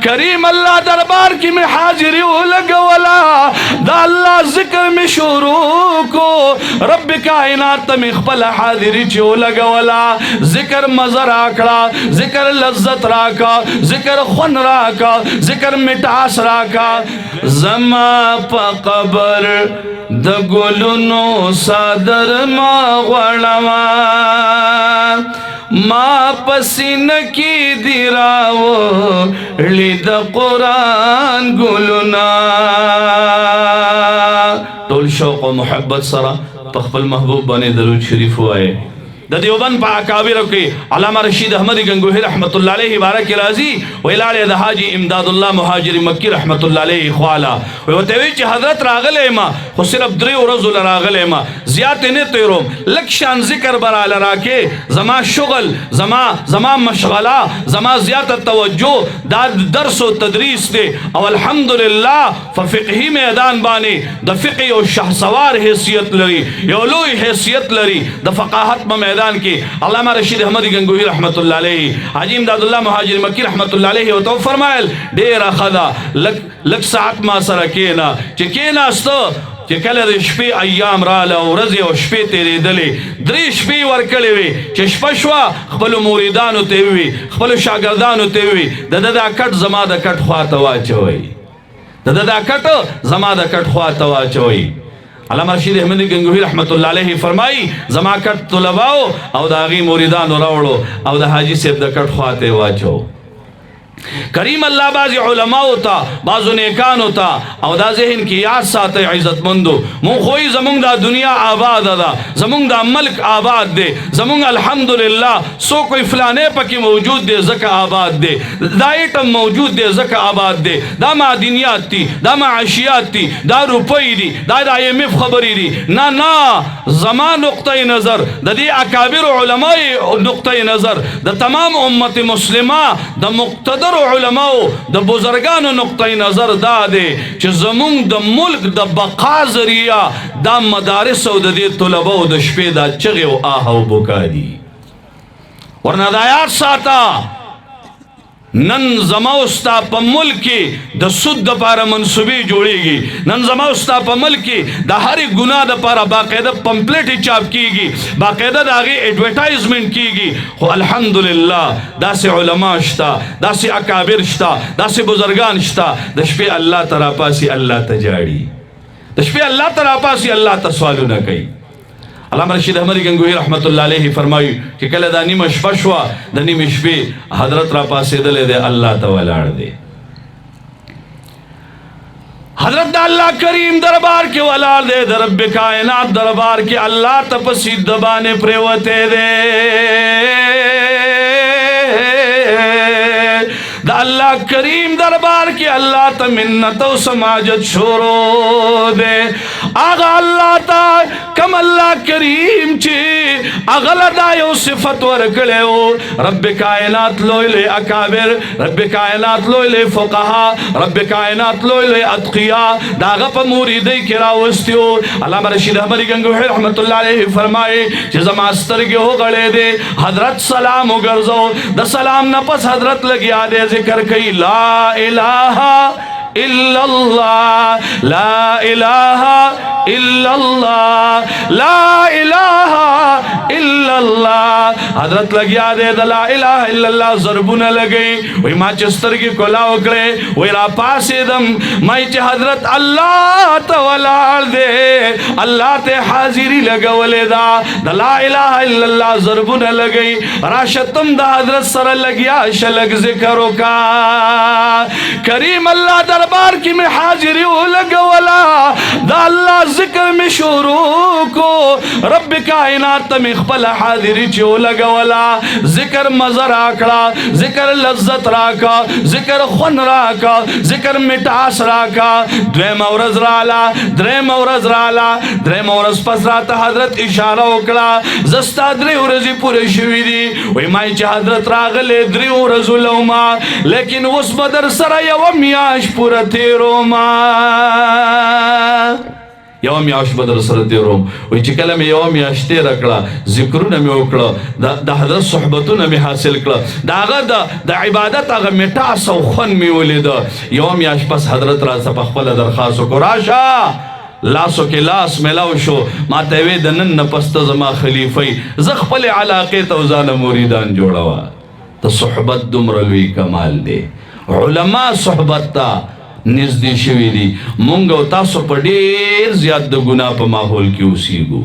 کریم اللہ دربار کی میں حاضری لگولا دا اللہ ذکر میں شروع کو رب کائنات میں خپل حاضری چو لگولا ذکر مزہ راکڑا ذکر لذت راکا ذکر خون راکا ذکر مٹاس راکا زما پا قبر د گلونو صادر ما غړوا ما پسین کی دیراو لید قرآن گلنا ټول شوق و محبت سره په خپل محبوب باندې درود شریف وایي د دیوبند په اکابر کې علامه رشید احمدی گنگوہی رحمت الله علیه بارک راضی ویلاله د حاجی امداد الله مهاجر مکی رحمت الله علیه خوالا وته وی چې حضرت راغله ما خو صرف 3 ورځې راغله ما زیات نه تیروم لک شان ذکر براله راکه زما شغل زما مشغله زما زیات توجه دا درس او تدریس ته او الحمدلله فقهی میدان باندې د فقه او شهسوار حیثیت لري یو لوی حیثیت لري د فقاهت میدان کی علامہ رشید احمدی گنگوہی رحمت اللہ علیہ حاجی امداد اللہ مہاجر مکی رحمت اللہ علیہ تو فرمائل ډیر خدا لک ساعت ما سره کینا چې کیناستو چې کله د شپې ایام رااله او ورځې او شپې تېرېدلې 3 شپې ورکړې وې چې شپه شوه خپلو مریدانو ته وي خپلو شاګردانو ته وي د ده دا کټ زما د کټ خواته واچوئ د ده دا کټ زما د کټ خواته واچوئ علامہ رشید احمدی گنگوہی رحمت اللہ علیہ فرمائی زما کٹ طلباؤ او دا غی موریدانو راوڑو او دا حاجی صاحب دا کٹ خواتے واچو کریم اللہ بعض علماء ہوتا بعض نیکان ہوتا او دا ذہن کی یاد ساتے عزت مندو مون خوئی زمونگ دا دنیا آباد دا زمونگ دا ملک آباد دے زمونگ الحمدللہ سو کوئی فلانے پکی موجود دے زکا آباد دے دا ایٹم موجود دے زکا آباد دے دا معدنیات تی دا معاشیات تی دا روپئی دی دا IMF خبری دی نا زمان نقطہ نظر دا دی اکابر علماء نقطہ نظر دا تمام امت مسلمہ دا مقتدر علماء دا بزرگانو نقطہ نظر دا دے چھ زمون دا ملک دا بقا ذریعہ دا مدارس و دا دی طلبہ و دا شپے دا چغی و آہا و بکا دی ورنہ دا یاد ساتا نن زماوستا پا ملکی دا سود دا پارا منصوبی جوڑی گی نن زماوستا پا ملکی دا ہری گناہ دا پارا باقیدہ پمپلیٹی چاپ کی گی باقیدہ دا آگی ایڈویٹائزمنٹ کی گی خو الحمدللہ دا سے علماء شتا دا سے اکابر شتا دا سے بزرگان شتا دا شپی اللہ ترا پاسی اللہ تجاڑی دا شپی اللہ ترا پاسی اللہ تسوالو نہ کئی علامہ رشید احمدی گنگوہی رحمت اللہ علیہ فرمائی کہ کل دا نیم شپشوا دا نیم شپی حضرت را پاسے دلے دے اللہ تولاڑ دے حضرت دا اللہ کریم دربار کے ولاڑ دے در رب کائنات دربار کے اللہ تپسید دبانے پریوتے دے دا اللہ کریم دربار کے اللہ تا منت و سماجت شروع دے آغا اللہ تا کم اللہ کریم چی اغلا دا یو صفت ورکلے ہو رب کائنات لوئلے اکابر رب کائنات لوئلے فقہا رب کائنات لوئلے اتقیاء دا غپ موریدی کراوستی ہو علامہ رشید احمدی گنگوہی رحمت اللہ علیہ فرمائے چیزا ماسترگی ہو گڑے دے حضرت سلام ہو گرزو دا سلام نپس حضرت لگیا دے ذکر کئی لا الہ الا اللہ لا الہ الا اللہ لا الہ الا اللہ حضرت لگیا دے دا لا الہ الا اللہ ضربو نہ لگئی وی ماں چستر کی کلا اکڑے وی را پاسی دم ماں چی حضرت اللہ تولار دے اللہ تے حاضری لگولے دا دا لا الہ الا اللہ ضربو نہ لگئی راشتم دا حضرت سر لگیا شلک ذکرو کا کریم اللہ دربار کی میں حاضری لگولا دا اللہ ذکر میں شروع کو رب کائنات میں خپل حاضری چو لگولا ذکر مزر آکڑا ذکر لذت راکا ذکر خون راکا ذکر مٹاس راکا دویم اورز رالا دریم اورز رالا دریم اورز پس راتا حضرت اشارہ اکڑا زستا دری اورزی پورے شوی دی وی مائی چی حضرت راغلے دری اورزو لوما لیکن اس بدر سر یو میاش پورا تیرو ما یو میاشت به در سره تېروم وایي چې کله مې یوه میاشت تېره کړه ذکرونه مې وکړه د حضرت صحبتونه مې حاصل کړه د هغه د عبادت هغه مټاس او خوند مې ولیده یوه میاشت پس حضرت راڅه په خپله درخواست وکړو راشه لاسو کې لاس میلاو شو ما ته وې د نن نه پس ته زما خلیفه زه خپلې علاقې ته ځانه مریدان جوړوه د صحبت دومره لوی کمال دی علما صحبت ته نږدې شوي دي مونږ او تاسو په ډېر زیات د ګناه په ماحول کې اوسېږو